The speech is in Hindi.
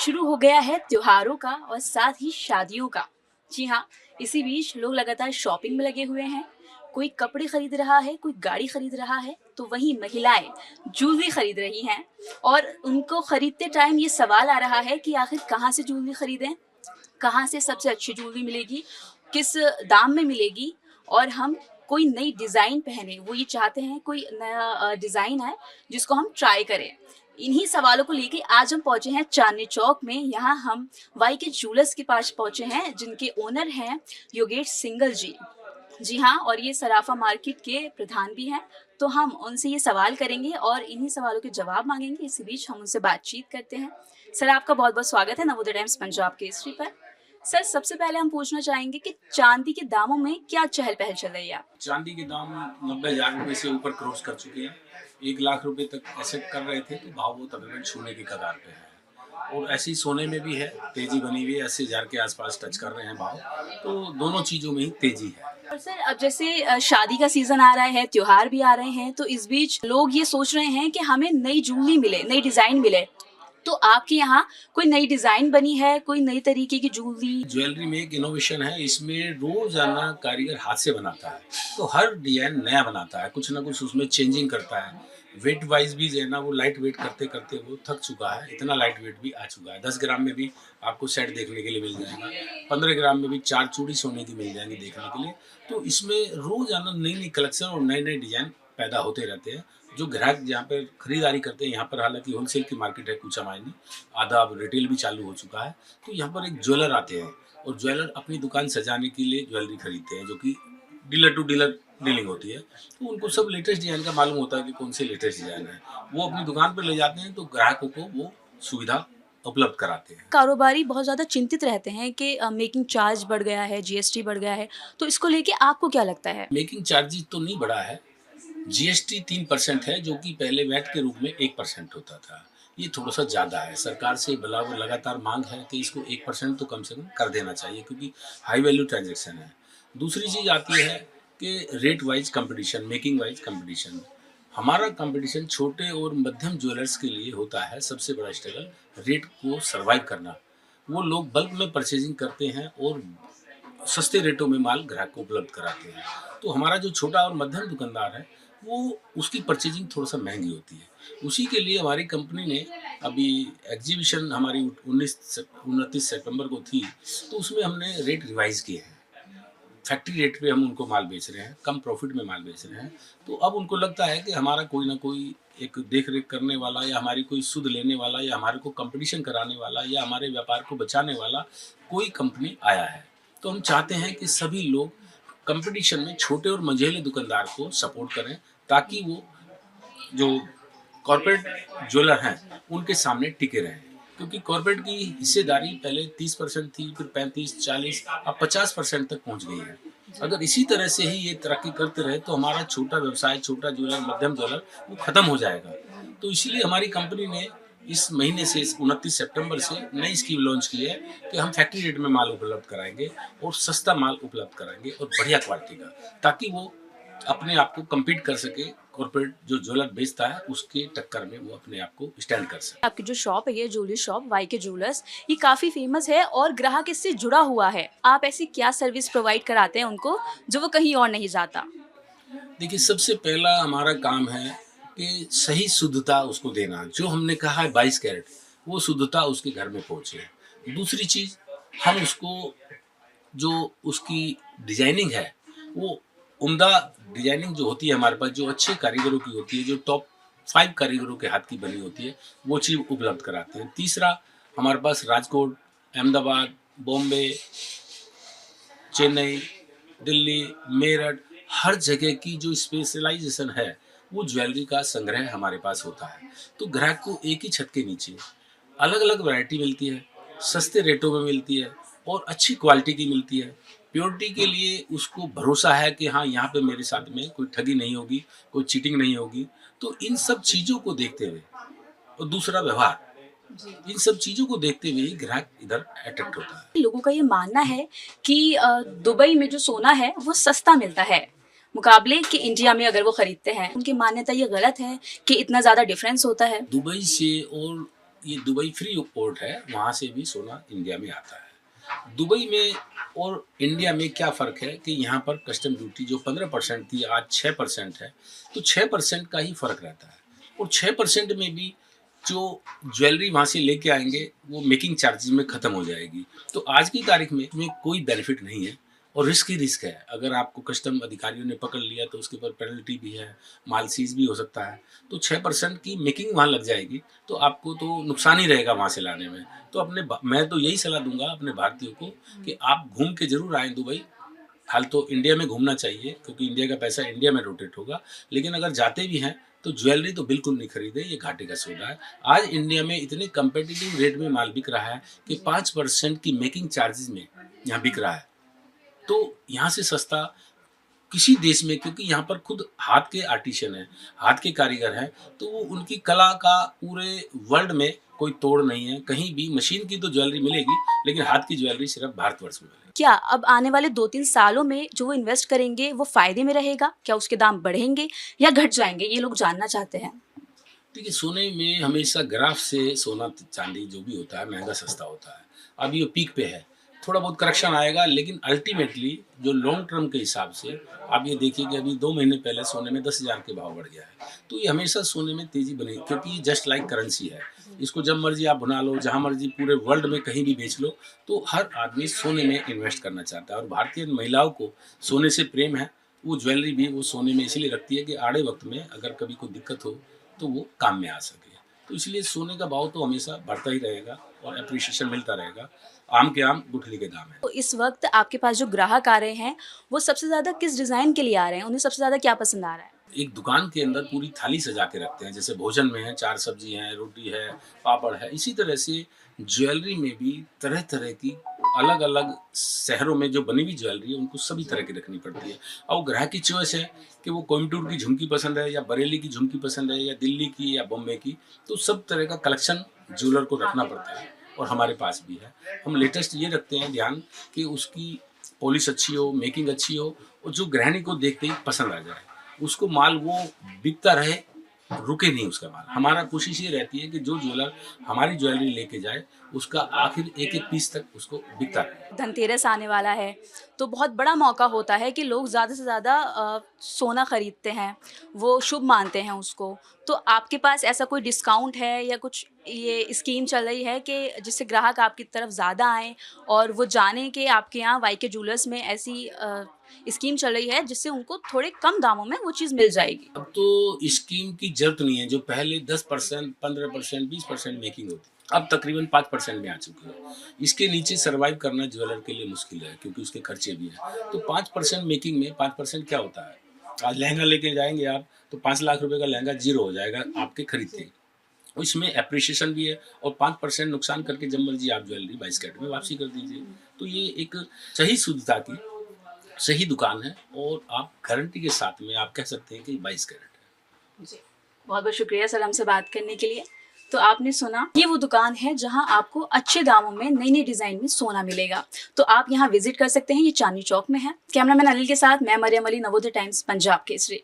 शुरू हो गया है त्योहारों का और साथ ही शादियों का। जी हाँ, इसी बीच लोग लगातार शॉपिंग में लगे हुए हैं। कोई कपड़े खरीद रहा है, कोई गाड़ी खरीद रहा है, तो वहीं महिलाएं ज्वेलरी खरीद रही हैं। और उनको खरीदते टाइम ये सवाल आ रहा है कि आखिर कहाँ से ज्वेलरी खरीदें, कहाँ से सबसे अच्छी ज्वेलरी मिलेगी, किस दाम में मिलेगी और हम कोई नई डिज़ाइन पहने। वो ये चाहते हैं कोई नया डिज़ाइन आए जिसको हम ट्राई करें। इन्हीं सवालों को लेके आज हम पहुँचे हैं चांदनी चौक में। यहाँ हम वाई के ज्वेलर्स के पास पहुँचे हैं जिनके ओनर हैं योगेश सिंगल जी। जी हाँ, और ये सराफा मार्केट के प्रधान भी हैं। तो हम उनसे ये सवाल करेंगे और इन्हीं सवालों के जवाब माँगेंगे। इसी बीच हम उनसे बातचीत करते हैं। सर, आपका बहुत-बहुत स्वागत है नवोदय टाइम्स पंजाब केसरी पर। सर, सबसे पहले हम पूछना चाहेंगे कि चांदी के दामों में क्या चहल-पहल चल रही है? चांदी के दाम 90,000 रुपये से ऊपर क्रॉस कर चुके हैं। 1 लाख रुपए तक एक्सेप्ट कर रहे थे, तो भाव वो तकरीबन छूने की कगार पे है। और ऐसे ही सोने में भी है, तेजी बनी हुई है, 80,000 के आसपास टच कर रहे हैं भाव। तो दोनों चीज़ों में ही तेजी है। और सर, अब जैसे शादी का सीज़न आ रहा है, त्योहार भी आ रहे हैं, तो इस बीच लोग ये सोच रहे हैं कि हमें नई ज्वेलरी मिले, नई डिज़ाइन मिले। तो आपके यहाँ कोई नई डिज़ाइन बनी है, कोई नई तरीके की ज्वेलरी? ज्वेलरी में एक इनोवेशन है, इसमें रोज़ाना कारीगर हाथ से बनाता है, तो हर डिज़ाइन नया बनाता है, कुछ ना कुछ उसमें चेंजिंग करता है। वेट वाइज भी जो है ना, वो लाइट वेट करते करते वो थक चुका है, इतना लाइट वेट भी आ चुका है। 10 ग्राम में भी आपको सेट देखने के लिए मिल जाएगा, 15 ग्राम में भी 4 चूड़ी सोने की मिल जाएंगी देखने के लिए। तो इसमें रोज़ाना नई नई कलेक्शन और नए नए डिज़ाइन पैदा होते रहते हैं। जो ग्राहक जहाँ पे खरीदारी करते हैं, यहाँ पर हालांकि होलसेल की मार्केट है कुछ मायने, आधा अब रिटेल भी चालू हो चुका है। तो यहाँ पर एक ज्वेलर आते हैं और ज्वेलर अपनी दुकान सजाने के लिए ज्वेलरी खरीदते हैं, जो कि डीलर टू डीलर डीलिंग होती है। तो उनको सब लेटेस्ट डिज़ाइन का मालूम होता है कि कौन से लेटेस्ट डिज़ाइन है। वो अपनी दुकान पर ले जाते हैं, तो ग्राहकों को वो सुविधा उपलब्ध कराते हैं। कारोबारी बहुत ज़्यादा चिंतित रहते हैं कि मेकिंग चार्ज बढ़ गया है, जीएसटी बढ़ गया है, तो इसको लेके आपको क्या लगता है? मेकिंग चार्जेस तो नहीं बढ़ा है, जीएसटी 3% है, जो कि पहले वैट के रूप में 1% होता था। ये थोड़ा-सा ज़्यादा है। सरकार से भला वो लगातार माँग है कि इसको 1% तो कम से कम कर देना चाहिए, क्योंकि हाई वैल्यू ट्रांज़ैक्शन है। दूसरी चीज़ आती है कि rate wise competition, making wise competition. हमारा कॉम्पिटिशन छोटे और मध्यम ज्वेलर्स के लिए होता है सबसे बड़ा स्ट्रगल, रेट को सर्वाइव करना। वो लोग बल्क में परचेज़िंग करते हैं और सस्ते रेटों में माल ग्राहक को उपलब्ध कराते हैं। तो हमारा जो छोटा और मध्यम दुकानदार है, वो उसकी परचेजिंग थोड़ा-सा महँगी होती है। उसी के लिए हमारी कंपनी ने अभी एग्ज़ीबिशन हमारी 29 सितंबर को थी, तो उसमें हमने रेट रिवाइज़ किए हैं। फैक्ट्री रेट पे हम उनको माल बेच रहे हैं, कम प्रॉफ़िट में माल बेच रहे हैं। तो अब उनको लगता है कि हमारा कोई न कोई एक देख-रेख करने वाला, या हमारी कोई सुध लेने वाला, या हमारे को कॉम्पिटिशन कराने वाला, या हमारे व्यापार को बचाने वाला कोई कंपनी आया है। तो हम चाहते हैं कि सभी लोग कंपटीशन में छोटे और मझोले दुकानदार को सपोर्ट करें, ताकि वो जो कॉर्पोरेट ज्वेलर हैं, उनके सामने टिके रहें। क्योंकि कॉर्पोरेट की हिस्सेदारी पहले 30% थी, फिर 35, 40, अब 50% तक पहुंच गई है। अगर इसी तरह से ही ये तरक्की करते रहे, तो हमारा छोटा व्यवसाय, छोटा ज्वेलर, मध्यम ज्वेलर, वो खत्म हो जाएगा। तो इसीलिए हमारी कंपनी ने इस महीने से, इस 29 सितंबर से नई स्कीम लॉन्च की है कि हम फैक्ट्री रेट में माल उपलब्ध कराएंगे और सस्ता माल उपलब्ध कराएंगे और बढ़िया क्वालिटी का, ताकि वो अपने आप को कम्पीट कर सके, कॉर्पोरेट जो ज्वेलर बेचता है उसके टक्कर में वो अपने आप को स्टैंड कर सके। आपकी जो शॉप है, ये ज्वेलरी शॉप वाई के ज्वेलर्स, ये काफ़ी फेमस है और ग्राहक इससे जुड़ा हुआ है। आप ऐसी क्या सर्विस प्रोवाइड कराते हैं उनको जो वो कहीं और नहीं जाता? देखिए, सबसे पहला हमारा काम है कि सही शुद्धता उसको देना। जो हमने कहा है 22 कैरेट, वो शुद्धता उसके घर में पहुँचे। दूसरी चीज़, हम उसको जो उसकी डिज़ाइनिंग है, वो उम्दा डिज़ाइनिंग जो होती है हमारे पास, जो अच्छे कारीगरों की होती है, जो टॉप 5 कारीगरों के हाथ की बनी होती है, वो चीज़ उपलब्ध कराते हैं। तीसरा, हमारे पास राजकोट, अहमदाबाद, बॉम्बे, चेन्नई, दिल्ली, मेरठ, हर जगह की जो स्पेशलाइज़ेशन है, वो ज्वेलरी का संग्रह हमारे पास होता है। तो ग्राहक को एक ही छत के नीचे अलग-अलग वैरायटी मिलती है, सस्ते रेटों में मिलती है और अच्छी क्वालिटी की मिलती है। प्योरिटी के लिए उसको भरोसा है कि हाँ, यहाँ पे मेरे साथ में कोई ठगी नहीं होगी, कोई चीटिंग नहीं होगी। तो इन सब चीज़ों को देखते हुए, और दूसरा व्यवहार, इन सब चीज़ों को देखते हुए ही ग्राहक इधर अट्रैक्ट होता है। लोगों का ये मानना है कि दुबई में जो सोना है वो सस्ता मिलता है मुकाबले कि इंडिया में अगर वो खरीदते हैं। उनकी मान्यता ये गलत है कि इतना ज़्यादा डिफरेंस होता है। दुबई से और ये दुबई फ्री पोर्ट है, वहाँ से भी सोना इंडिया में आता है। दुबई में और इंडिया में क्या फ़र्क है कि यहाँ पर कस्टम ड्यूटी जो 15% थी आज 6% है, तो 6% का ही फ़र्क रहता है। और 6% में भी जो ज्वेलरी वहाँ से लेके आएंगे वो मेकिंग चार्जेस में ख़त्म हो जाएगी। तो आज की तारीख में इसमें कोई बेनिफिट नहीं है और रिस्क ही रिस्क है। अगर आपको कस्टम अधिकारियों ने पकड़ लिया तो उसके ऊपर पेनल्टी भी है, माल सीज भी हो सकता है। तो 6% की मेकिंग वहाँ लग जाएगी, तो आपको तो नुकसान ही रहेगा वहाँ से लाने में। तो मैं तो यही सलाह दूंगा अपने भारतीयों को कि आप घूम के ज़रूर आएँ दुबई। हाल तो इंडिया में घूमना चाहिए क्योंकि इंडिया का पैसा इंडिया में रोटेट होगा, लेकिन अगर जाते भी हैं तो ज्वेलरी तो बिल्कुल नहीं खरीदे, ये घाटे का सौदा है। आज इंडिया में इतने कम्पिटिटिव रेट में माल बिक रहा है कि 5% की मेकिंग चार्जेस में यहाँ बिक रहा है। तो यहाँ से सस्ता किसी देश में, क्योंकि यहाँ पर खुद हाथ के आर्टिशियन हैं, हाथ के कारीगर हैं, तो वो उनकी कला का पूरे वर्ल्ड में कोई तोड़ नहीं है। कहीं भी मशीन की तो ज्वेलरी मिलेगी, लेकिन हाथ की ज्वेलरी सिर्फ भारतवर्ष में मिलेगी। क्या अब आने वाले 2-3 सालों में जो वो इन्वेस्ट करेंगे वो फायदे में रहेगा? क्या उसके दाम बढ़ेंगे या घट जाएंगे? ये लोग जानना चाहते हैं। देखिए, सोने में हमेशा ग्राफ से सोना चांदी जो भी होता है महंगा सस्ता होता है। अब ये पीक पे है, थोड़ा बहुत करेक्शन आएगा, लेकिन अल्टीमेटली जो लॉन्ग टर्म के हिसाब से आप ये देखिए कि अभी 2 महीने पहले सोने में 10,000 के भाव बढ़ गया है। तो ये हमेशा सोने में तेज़ी बनेगी क्योंकि ये जस्ट लाइक करेंसी है। इसको जब मर्जी आप बना लो, जहाँ मर्जी पूरे वर्ल्ड में कहीं भी बेच लो, तो हर आदमी सोने में इन्वेस्ट करना चाहता है। और भारतीय महिलाओं को सोने से प्रेम है। वो ज्वेलरी भी वो सोने में इसलिए रखती है कि आड़े वक्त में अगर कभी कोई दिक्कत हो तो वो काम में आ सके। तो इसलिए सोने का भाव तो हमेशा बढ़ता ही रहेगा और एप्रिसिएशन मिलता रहेगा। आम के आम गुठली के दाम है। तो इस वक्त आपके पास जो ग्राहक आ रहे हैं वो सबसे ज़्यादा किस डिज़ाइन के लिए आ रहे हैं? उन्हें सबसे ज़्यादा क्या पसंद आ रहा है? एक दुकान के अंदर पूरी थाली सजा के रखते हैं, जैसे भोजन में है 4 सब्जी हैं, रोटी है, पापड़ है। इसी तरह से ज्वेलरी में भी तरह तरह की अलग अलग शहरों में जो बनी हुई ज्वेलरी है उनको सभी तरह की रखनी पड़ती है। और ग्राहक की चॉइस है कि वो कोयम्बटूर की झुमकी पसंद है या बरेली की झुमकी पसंद है या दिल्ली की या बॉम्बे की। तो सब तरह का कलेक्शन ज्वेलर को रखना पड़ता है और हमारे पास भी है। हम लेटेस्ट ये रखते हैं ध्यान कि उसकी पॉलिश अच्छी हो, मेकिंग अच्छी हो और जो गृहिणी को देखते ही पसंद आ जाए। उसको माल वो बिकता रहे, रुके नहीं उसका माल। हमारा कोशिश ये रहती है कि जो ज्वेलर हमारी ज्वेलरी लेके जाए उसका आखिर एक एक पीस तक उसको बिकता रहे। धनतेरस आने वाला है तो बहुत बड़ा मौका होता है कि लोग ज़्यादा से ज़्यादा सोना खरीदते हैं, वो शुभ मानते हैं उसको। तो आपके पास ऐसा कोई डिस्काउंट है या कुछ ये स्कीम चल रही है कि जिससे ग्राहक आपकी तरफ ज़्यादा आएँ और वो जानें कि आपके यहाँ वाईके ज्वेलर्स में ऐसी स्कीम चल रही है जिससे उनको थोड़े कम दामों में वो चीज़ मिल जाएगी? अब तो स्कीम की जरूरत नहीं है। जो पहले 10%, 15%, 20% मेकिंग होती, अब तकरीबन 5% में आ चुकी है। इसके नीचे सर्वाइव करना ज्वेलर के लिए मुश्किल है क्योंकि उसके खर्चे भी हैं। तो 5% मेकिंग में 5% क्या होता है? आज लहंगा लेके जाएंगे आप तो 5 लाख रुपए का लहंगा जीरो हो जाएगा आपके खरीदते ही। इसमें एप्रिसिएशन भी है और 5% नुकसान करके जब मर्जी आप ज्वेलरी 22 कैरेट में वापसी कर दीजिए। तो ये एक सही शुद्धता की सही दुकान है और आप गारंटी के साथ में आप कह सकते हैं कि 22 कैरेट है। जी, बहुत बहुत शुक्रिया सर हमसे बात करने के लिए। तो आपने सुना, ये वो दुकान है जहां आपको अच्छे दामों में नई नई डिज़ाइन में सोना मिलेगा। तो आप यहां विजिट कर सकते हैं, ये चांदनी चौक में है। कैमरामैन अनिल के साथ मैं मरियम अली, नवोदय टाइम्स, पंजाब केसरी।